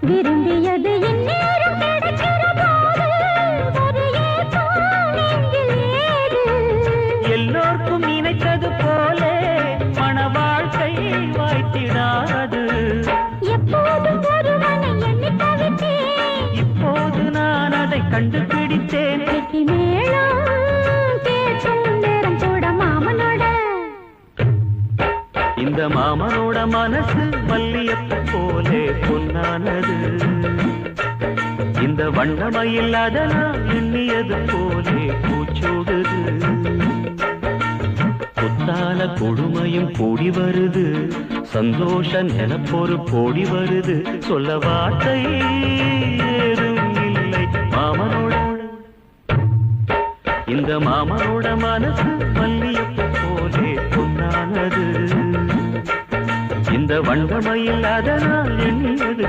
விரும்பியது இந்நேரம் கிடைக்கிற போது ஒரு ஏக்கம் நெஞ்சில் ஏது? எல்லோர்க்கும் நினைத்தது போலே மன வாழ்க்கை வாய்த்திடாது. எப்போதும் ஒருவனை எண்ணி தவித்தேன், இப்போது நான் அதை கண்டுபிடித்தேன். வெற்றி மேளம் கேட்கும் நேரம் கூட மாமனோட. இந்த மாமனோட மனசு மல்லியப்பு போலே பொன்னானது. இந்த வண்ணமயில் அதனால் எண்ணியது போலே பூச்சூடுது. புத்தால கொடுமையும் கூடி வருது, சந்தோஷ நிலப்பொரு கோடி வருது. சொல்ல வார்த்தை ஏதும் இல்லை மாமனோட. இந்த மாமனோட மனசு மல்லியப்பு போலே பொன்னானது. இந்த வண்ணமயில் அதனால் எண்ணியது